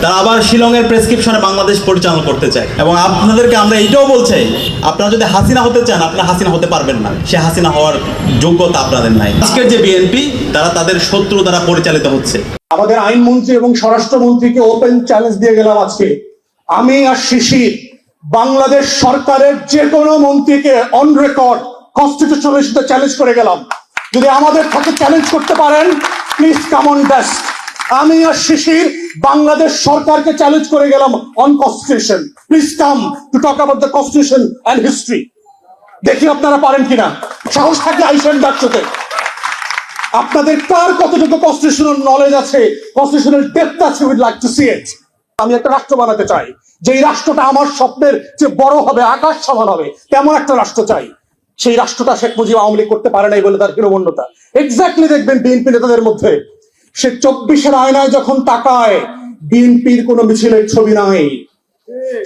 তারা আবার শিলংয়ের প্রেসক্রিপশনে বাংলাদেশ পরিচালনা করতে চায়। এবং আপনাদেরকে আমরা এইটাও বলছি, আপনারা যদি হাসিনা হতে চান, আপনারা হাসিনা হতে পারবেন না। সে হাসিনা হওয়ার যোগ্যতা আপনাদের নাই। আজকের যে বিএনপি, তারা তাদের শত্রু দ্বারা পরিচালিত হচ্ছে। আমাদের আইনমন্ত্রী এবং স্বরাষ্ট্রমন্ত্রীকে ওপেন চ্যালেঞ্জ দিয়ে গেলাম আজকে, আমি আর শিশির বাংলাদেশ সরকারের যে কোনো মন্ত্রীকে অন রেকর্ড কনস্টিটিউশনাল ইস্যুতে চ্যালেঞ্জ করে গেলাম। যদি আমাদের সাথে চ্যালেঞ্জ করতে পারেন, প্লিজ কাম অন ডেস্ক। আমি আর শিশির বাংলাদেশ সরকারকে চ্যালেঞ্জ করে গেলাম on constitution. Please come to talk about the constitution and history. দেখি আপনারা পারেন কিনা। সাহস থাকলে আইসেন ডাকতে। আপনাদের কার কতটুকু কনস্টিটিউশনাল নলেজ আছে, কনস্টিটিউশনাল ডেপথ আছে, উইড লাইক টু সি ইট। আমি একটা রাষ্ট্র বানাতে চাই, যেই রাষ্ট্রটা আমার স্বপ্নের যে বড় হবে, আকাশ সমান হবে, তেমন একটা রাষ্ট্র চাই। সেই রাষ্ট্রটা শেখ মুজিব আওয়ামী লীগ করতে পারে নাই বলে তার হীনমন্যতা। এক্স্যাক্টলি দেখবেন বিএনপি নেতাদের মধ্যে, সে 24-এর আয়নায় যখন তাকায়, বিএনপির কোনো মিছিলের ছবি নাই।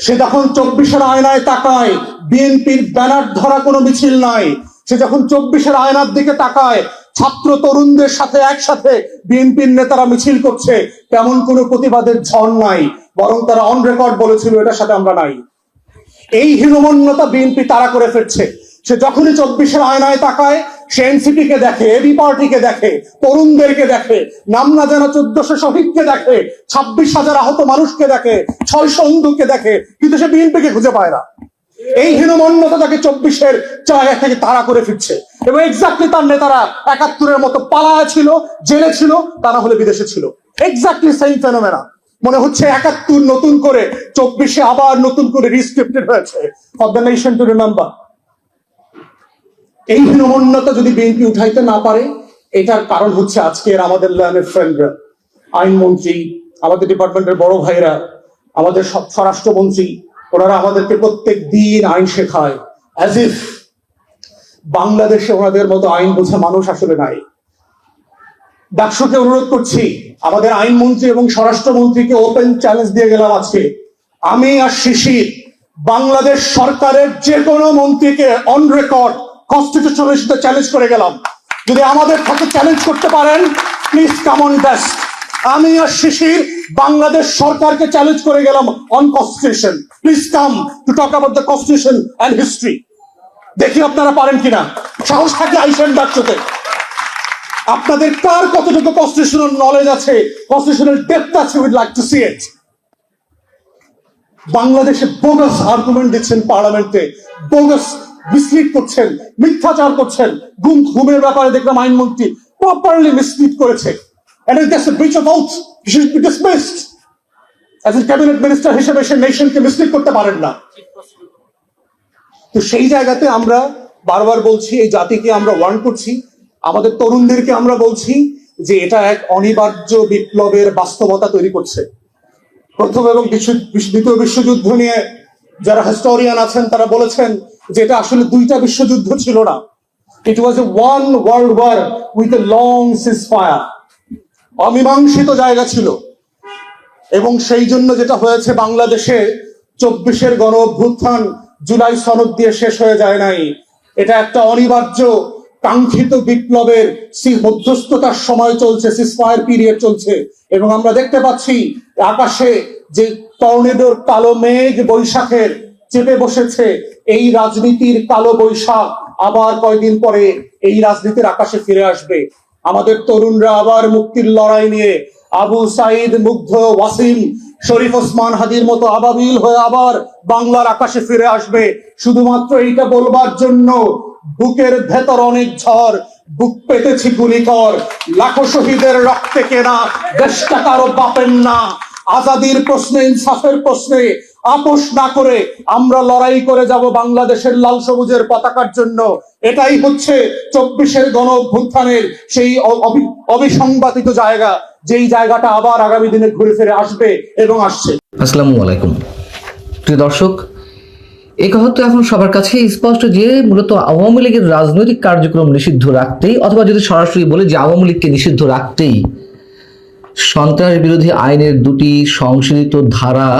সে যখন 24-এর আয়নায় তাকায়, বিএনপির ব্যানার ধরা কোনো মিছিল নাই। সে যখন 24-এর আয়নার দিকে তাকায়, ছাত্র তরুণদের সাথে একসাথে বিএনপির নেতারা মিছিল করছে, তেমন কোনো প্রতিবাদের ঝড় নাই। বরং তারা অন রেকর্ড বলেছিল, এটার সাথে আমরা নাই। এই হীনমন্যতা বিএনপি তারা করে ফেলছে। সে যখনই 24-এর আয়নায় তাকায়, সে এনসিপি কে দেখে, এবি পার্টিকে দেখে, তরুণদেরকে দেখে, নাম না জানা 1400 শহীদকে দেখে, 26,000 আহত মানুষকে দেখে, 600 অন্ধুকে দেখে, কিন্তু সে বিএনপিকে খুঁজে পায় না। এই হীনমন্যতা তাকে 24-এর জায়গা থেকে তাড়া করে ফিরছে। এবং এক্স্যাক্টলি তার নেতারা 71-এর মতো পালায়া ছিল, জেলে ছিল, তা না হলে বিদেশে ছিল। Exactly same phenomena. মনে হচ্ছে 71 নতুন করে 24-এ আবার নতুন করে রিস্ক্রিপ্টেড হয়েছে for the nation to remember. এই হীনমন্যতা যদি বিএনপি উঠাইতে না পারে, এটার কারণ হচ্ছে আজকের আমাদের লার্নের ফ্রেন্ডরা, আইনমন্ত্রী, আমাদের ডিপার্টমেন্টের বড় ভাইরা, আমাদের স্বরাষ্ট্রমন্ত্রী, ওনারা আমাদেরকে প্রত্যেক দিন আইন শেখায়, অ্যাজ ইফ বাংলাদেশে ওনাদের মতো আইন বোঝা মানুষ আসলে নাই। ডাকসুকে অনুরোধ করছি, আমাদের আইনমন্ত্রী এবং স্বরাষ্ট্রমন্ত্রীকে ওপেন চ্যালেঞ্জ দিয়ে গেলাম আজকে, আমি আর শিশির বাংলাদেশ সরকারের যে কোনো মন্ত্রীকে অন রেকর্ড কনস্টিটিউশনাল ইস্যুতে চ্যালেঞ্জ করে গেলাম। যদি আমাদের সাথে চ্যালেঞ্জ করতে পারেন, প্লিজ কাম অন ডেস্ক। আমি আর শিশির বাংলাদেশ সরকারকে চ্যালেঞ্জ করে গেলাম on constitution. Please come to talk about the constitution and history. দেখি আপনারা পারেন কিনা। সাহস থাকলে আইসেন ডাকতে। আপনাদের কার কতটুকু কনস্টিটিউশনাল নলেজ আছে, কনস্টিটিউশনাল ডেপথ আছে, উইড লাইক টু সি ইট। বাংলাদেশে বোগাস আর্গুমেন্ট দিচ্ছেন পার্লামেন্টে, বোগাস মিসলিড করছেন, মিথ্যাচার করছেন। ঘুমের ব্যাপারে দেখলাম আইনমন্ত্রী প্রপারলি মিসলিড করেছে। And if there's a breach of oath, he should be dismissed. As a cabinet minister হিসেবে সে নেশনকে মিসলিড করতে পারেন না। তো সেই জায়গাতে আমরা বারবার বলছি, এই জাতিকে আমরা ওয়ার্ন করছি, আমাদের তরুণদেরকে আমরা বলছি যে এটা এক অনিবার্য বিপ্লবের বাস্তবতা তৈরি করছে। প্রথম এবং দ্বিতীয় বিশ্বযুদ্ধ নিয়ে যারা হিস্টোরিয়ান আছেন তারা বলেছেন যে এটা আসলে দুইটা বিশ্বযুদ্ধ ছিল না, it was a one world war with a long ceasefire. অমীমাংসিত জায়গা ছিল। এবং সেই জন্য যেটা হয়েছে, বাংলাদেশে 24-এর গণ অভ্যুত্থান জুলাই সনদ দিয়ে শেষ হয়ে যায় নাই। এটা একটা অনিবার্য কাঙ্ক্ষিত বিপ্লবের মধ্যস্থতার সময় চলছে, সিজফায়ার পিরিয়ড চলছে। এবং আমরা দেখতে পাচ্ছি আকাশে যে টর্নেডোর কালো মেঘ বৈশাখের চেপে বসেছে, এই রাজনীতির কালো বৈশাখ আবার কয়দিন পরে এই রাজনীতির আকাশে ফিরে আসবে। আমাদের তরুণরা আবার মুক্তির লড়াই নিয়ে আবু সাইদ, মুগ্ধ, ওয়াসিম, শরীফ ওসমান হাদির মতো আবাবিল হয়ে আবার বাংলার আকাশে ফিরে আসবে, শুধুমাত্র এইটা বলবার জন্য বুকের ভেতর অনেক ঝড়, বুক পেতেছি গুলিকর, লাখো শহীদের রক্তে কেনা দেশটা কারো বাপের না। আজাদির প্রশ্নে, ইনসাফের প্রশ্নে আপোষ না করে আমরা লড়াই করে যাব বাংলাদেশের লাল সবুজের পতাকার জন্য। এটাই হচ্ছে 24-এর গণ অভ্যুত্থানের সেই অবিসংবাদিত জায়গা, যেই জায়গাটা আবার আগামী দিনে ঘুরে ফিরে আসবে এবং আসছে। আসসালামু আলাইকুম প্রিয় দর্শক, এই কথা তো এখন সবার কাছে স্পষ্ট যে মূলত আওয়ামী লীগের রাজনৈতিক কার্যক্রম নিষিদ্ধ রাখতেই, অথবা যদি সরাসরি বলে যে আওয়ামী লীগকে নিষিদ্ধ রাখতেই সন্ত্রাস বিরোধী আইনের 2টি সংশোধিত ধারা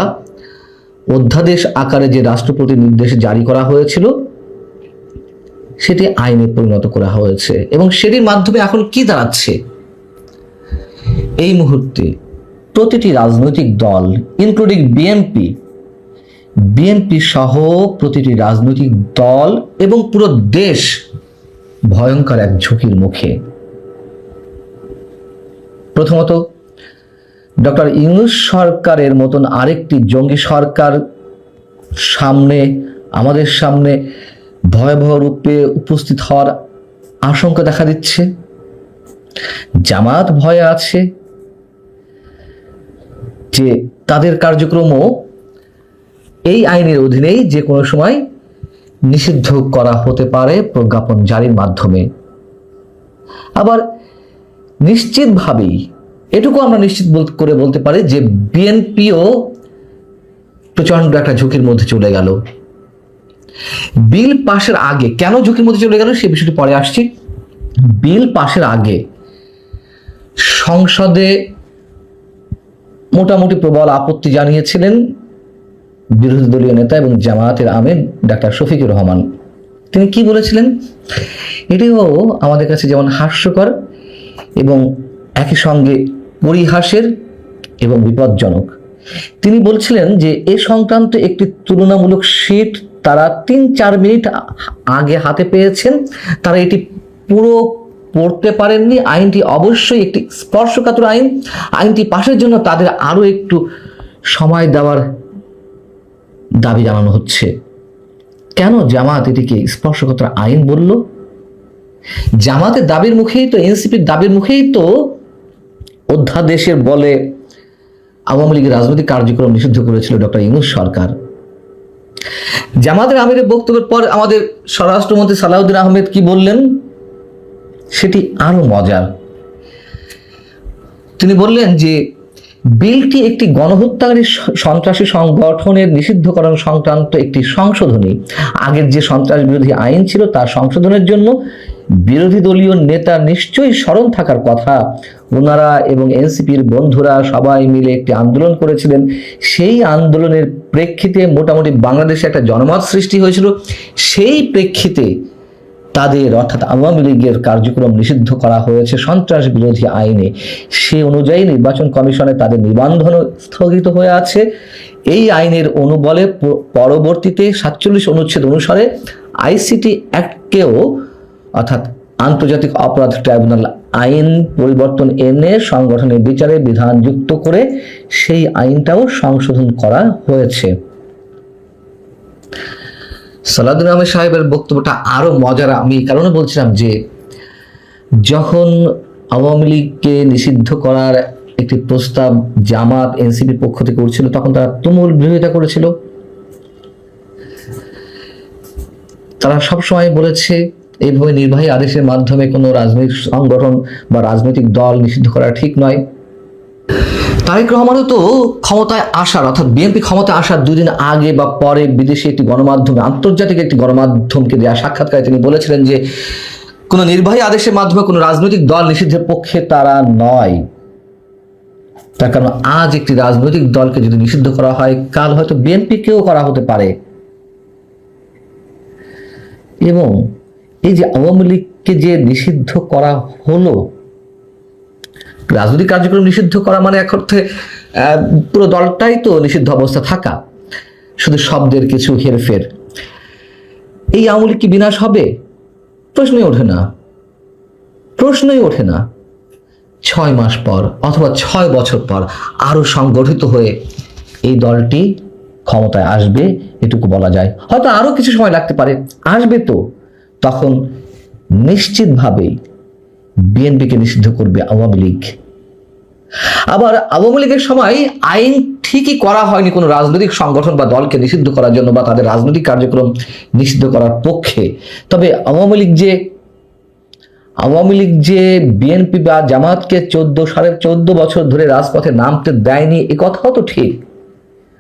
অধ্যাদেশ আকারে যে রাষ্ট্রপতি নির্দেশ জারি করা হয়েছিল সেটি আইনে পরিণত করা হয়েছে। এবং সেটির মাধ্যমে এখন কি দাঁড়াচ্ছে, এই মুহূর্তে প্রতিটি রাজনৈতিক দল ইনক্লুডিং বিএনপি সহ প্রতিটি রাজনৈতিক দল এবং পুরো দেশ ভয়ঙ্কর এক ঝুঁকির মুখে। প্রথমত, ডক্টর ইউনূস সরকারের মতন আরেকটি জঙ্গি সরকার আমাদের সামনে ভয়াবহ রূপে উপস্থিত হওয়ার আশঙ্কা দেখা দিচ্ছে। জামাত ভয়ে আছে যে তাদের কার্যক্রমও এই আইনের অধীনেই যে কোনো সময় নিষিদ্ধ করা হতে পারে প্রজ্ঞাপন জারির মাধ্যমে। আবার নিশ্চিতভাবেই এটুকু আমরা নিশ্চিত করে বলতে পারি যে বিএনপিও প্রচন্ড একটা ঝুঁকির মধ্যে চলে গেল। বিল পাশের আগে কেন ঝুঁকির মধ্যে চলে গেল সে বিষয়টি পরে আসছি। বিল পাশের আগে সংসদে মোটামুটি প্রবল আপত্তি জানিয়েছিলেন বিরোধী দলীয় নেতা এবং জামায়াতের আমির ডাক্তার শফিকুর রহমান। তিনি কি বলেছিলেন? এটিও আমাদের কাছে যেমন হাস্যকর এবং একই সঙ্গে পরিহাসের এবং বিপজ্জনক। তিনি বলছিলেন যে এ সংক্রান্ত একটি তুলনামূলক শীট তারা 3-4 মিনিট আগে হাতে পেয়েছেন, তারা এটি পুরো পড়তে পারেননি। আইনটি অবশ্যই একটি স্পর্শকাতর আইনটি পাশের জন্য তাদের আরো একটু সময় দেওয়ার দাবি জানানো হচ্ছে। কেন জামাত এটিকে স্পর্শকাতর আইন বলল? জামাতের দাবির মুখেই তো, এনসিপির দাবির মুখেই তো অধ্যাদেশের বলে আওয়ামী লীগের রাজনৈতিক কার্যক্রম নিষিদ্ধ করেছিল ডক্টর ইউনূস সরকার। জামাতের আমিরের বক্তব্যের পর আমাদের স্বরাষ্ট্রমন্ত্রী সালাউদ্দিন আহমেদ কি বললেন সেটি আরো মজার। তিনি বললেন যে বিলটি একটি গণহত্যাকারী সন্ত্রাসী সংগঠনের নিষিদ্ধকরণ সংক্রান্ত একটি সংশোধনী। আগের যে সন্ত্রাস বিরোধী আইন ছিল তার সংশোধনের জন্য বিরোধী দলীয় নেতা নিশ্চয়ই স্মরণ থাকার কথা, ওনারা এবং এনসিপির বন্ধুরা সবাই মিলে একটি আন্দোলন করেছিলেন। সেই আন্দোলনের প্রেক্ষিতে মোটামুটি বাংলাদেশে একটা জনমত সৃষ্টি হয়েছিল। সেই প্রেক্ষিতে তাদের অর্থাৎ আওয়ামী লীগের কার্যক্রম নিষিদ্ধ করা হয়েছে সন্ত্রাস বিরোধী আইনে। সে অনুযায়ী নির্বাচন কমিশনে তাদের নিবন্ধন স্থগিত হয়ে আছে। এই আইনের অনুবলে পরবর্তীতে 47 অনুচ্ছেদ অনুসারে আইসিটি অ্যাক্টকেও অর্থাৎ আন্তর্জাতিক অপরাধ ট্রাইব্যুনাল আইন পরিবর্তন এনে সংগঠনের বিচারে বিধান যুক্ত করে সেই আইনটাও সংশোধন করা হয়েছে। সালাউদ্দিন আহমেদ সাহেবের বক্তব্যটা আরো মজার আমি এই কারণে বলছিলাম যে যখন আওয়ামী লীগকে নিষিদ্ধ করার একটি প্রস্তাব জামাত এনসিপির পক্ষ থেকে উঠছিল তখন তারা তুমুল বিরোধিতা করেছিল। তারা সবসময় বলেছে এইভাবে নির্বাহী আদেশের মাধ্যমে কোনো রাজনৈতিক সংগঠন বা রাজনৈতিক দল নিষিদ্ধ করা ঠিক নয়। তারেক রহমানও তো ক্ষমতায় আসার অর্থাৎ বিএনপি ক্ষমতায় আসার 2 দিন আগে বা পরে বিদেশি একটি গণমাধ্যমে, আন্তর্জাতিক একটি গণমাধ্যমকে দেওয়া সাক্ষাৎকারে তিনি বলেছিলেন যে কোনো নির্বাহী আদেশের মাধ্যমে কোনো রাজনৈতিক দল নিষিদ্ধের পক্ষে তারা নয়। তার কারণ আজ একটি রাজনৈতিক দলকে যদি নিষিদ্ধ করা হয় কাল হয়তো বিএনপিকেও করা হতে পারে। এবং এই যে আওয়ামী লীগকে যে নিষিদ্ধ করা হলো, রাজনৈতিক কার্যক্রম নিষিদ্ধ করা মানে এক অর্থে পুরো দলটাই তো নিষিদ্ধ অবস্থা থাকা, শুধু শব্দের কিছু হেরফের। এই আওয়ামী লীগ কি বিনাশ হবে? প্রশ্নই ওঠে না। 6 মাস পর অথবা 6 বছর পর আরো সংগঠিত হয়ে এই দলটি ক্ষমতায় আসবে, এটুকু বলা যায়। হয়তো আরো কিছু সময় লাগতে পারে, আসবে তো। তখন নিশ্চিতভাবেই বিএনপিকে নিষিদ্ধ করবে আওয়ামী লীগ। আবার আওয়ামী লীগের সময় আইন ঠিকই করা হয়নি কোনো রাজনৈতিক সংগঠন বা দলকে নিষিদ্ধ করার জন্য বা তাদের রাজনৈতিক কার্যক্রম নিষিদ্ধ করার পক্ষে। তবে আওয়ামী লীগ যে বিএনপি বা জামাতকে 14 বছর ধরে রাজপথে নামতে দেয়নি এ কথাও তো ঠিক।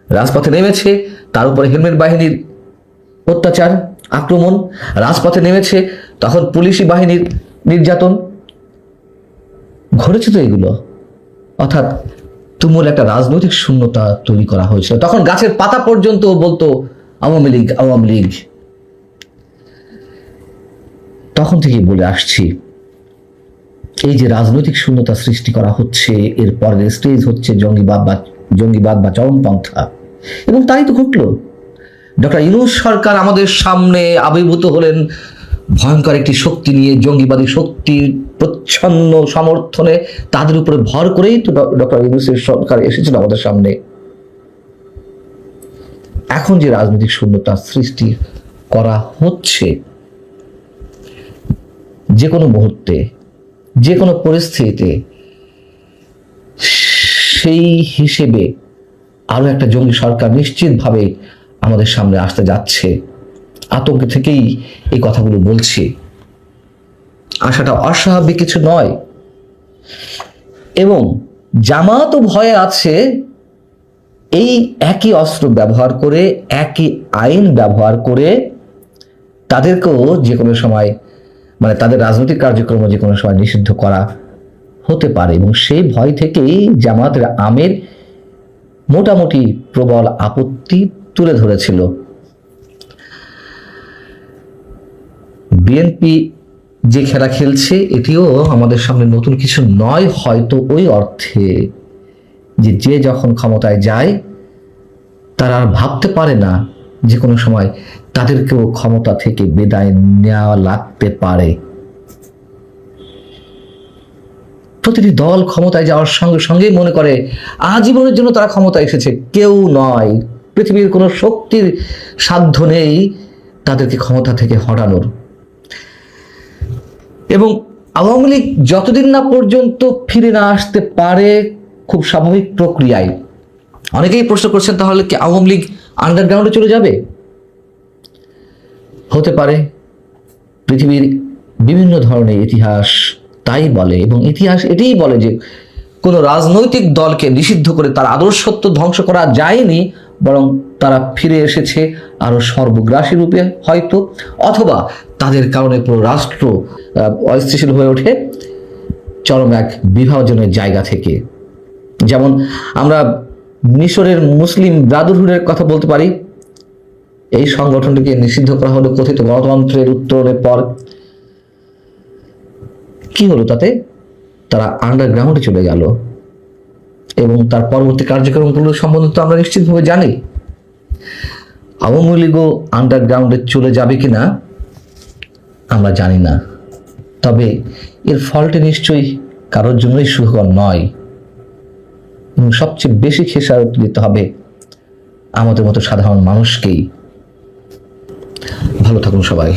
রাজপথে নেমেছে, তার উপরে হেলমেট বাহিনীর অত্যাচার, আক্রমণ, রাজপথে নেমেছে তখন পুলিশি বাহিনীর নির্যাতন ঘটেছে তো এগুলো। অর্থাৎ তুমুল একটা রাজনৈতিক শূন্যতা তৈরি করা হয়েছিল। তখন গাছের পাতা পর্যন্ত বলতো আওয়ামী লীগ। তখন থেকেই বলে আসছি এই যে রাজনৈতিক শূন্যতা সৃষ্টি করা হচ্ছে, এর পরের স্টেজ হচ্ছে জঙ্গিবাদ বা চরমপন্থা, এবং তাই তো ঘটল। ডক্টর ইউনূস সরকার আমাদের সামনে আবির্ভূত হলেন ভয়ঙ্কর একটি শক্তি নিয়ে, জঙ্গিবাদী শক্তির প্রচ্ছন্ন সমর্থনে, তাদের উপরে ভর করেই তো ডক্টর ইউনূসের সরকার এসেছিল আমাদের সামনে। এখন যে রাজনৈতিক শূন্যতা সৃষ্টি করা হচ্ছে, যে কোনো মুহূর্তে, যে কোনো পরিস্থিতিতে, সেই হিসেবে আরো একটা জঙ্গি সরকার নিশ্চিতভাবে আমাদের সামনে আসতে যাচ্ছে। আতঙ্ক থেকেই এই কথাগুলো বলছি। আশাটা অস্বাভাবিক কিছু নয়, এবং জামাতও ভয়ে আছে এই একই অস্ত্র ব্যবহার করে, একই আইন ব্যবহার করে তাদেরকেও যে কোনো সময়, মানে তাদের রাজনৈতিক কার্যক্রম যে কোনো সময় নিষিদ্ধ করা হতে পারে, এবং সেই ভয় থেকেই জামাতের আমির মোটামুটি প্রবল আপত্তি তুলে ধরেছিল। বিএনপি যে খেলা খেলছে এটিও আমাদের সামনে নতুন কিছু নয়, হয়তো ওই অর্থে যে যে যখন ক্ষমতায় যায় তারা আর ভাবতে পারে না যে কোনো সময় তাদেরকেও ক্ষমতা থেকে বিদায় নেওয়া লাগতে পারে। প্রতিটি দল ক্ষমতায় যাওয়ার সঙ্গে সঙ্গেই মনে করে আজীবনের জন্য তারা ক্ষমতায় এসেছে। কেউ নয়, পৃথিবীর কোনো শক্তির সাধ্য নেই তাদেরকে ক্ষমতা থেকে হটানোর। এবং আওয়ামী লীগ যতদিন না পর্যন্ত ফিরে না আসতে পারে খুব স্বাভাবিক প্রক্রিয়ায়, অনেকেই প্রশ্ন করছেন তাহলে কি আওয়ামী লীগ আন্ডারগ্রাউন্ডে চলে যাবে? হতে পারে। পৃথিবীর বিভিন্ন ধরনের ইতিহাস তাই বলে, এবং ইতিহাস এটাই বলে যে কোনো রাজনৈতিক দলকে নিষিদ্ধ করে তার আদর্শত্ব ধ্বংস করা যায়নি, বরং তারা ফিরে এসেছে আরো সর্বগ্রাসী রূপে হয়তো, অথবা তাদের কারণে পুরো রাষ্ট্র অস্থিতিশীল হয়ে ওঠে চরম এক বিভাজনের জায়গা থেকে। যেমন আমরা মিশরের মুসলিম ব্রাদারহুডের কথা বলতে পারি। এই সংগঠনটিকে নিষিদ্ধ করা হলো কথিত গণতন্ত্রের উত্তরণের পর। কি হলো তাতে? তারা আন্ডারগ্রাউন্ডে চলে গেল, এবং তার পরবর্তী কার্যক্রমগুলো সম্বন্ধে তো আমরা নিশ্চিতভাবে জানি। আওয়ামী লীগও আন্ডারগ্রাউন্ডে চলে যাবে কিনা আমরা জানি না, তবে এর ফলটি নিশ্চয়ই কারোর জন্যই সুখকর নয়, এবং সবচেয়ে বেশি খেসারত দিতে হবে আমাদের মতো সাধারণ মানুষকেই। ভালো থাকুন সবাই।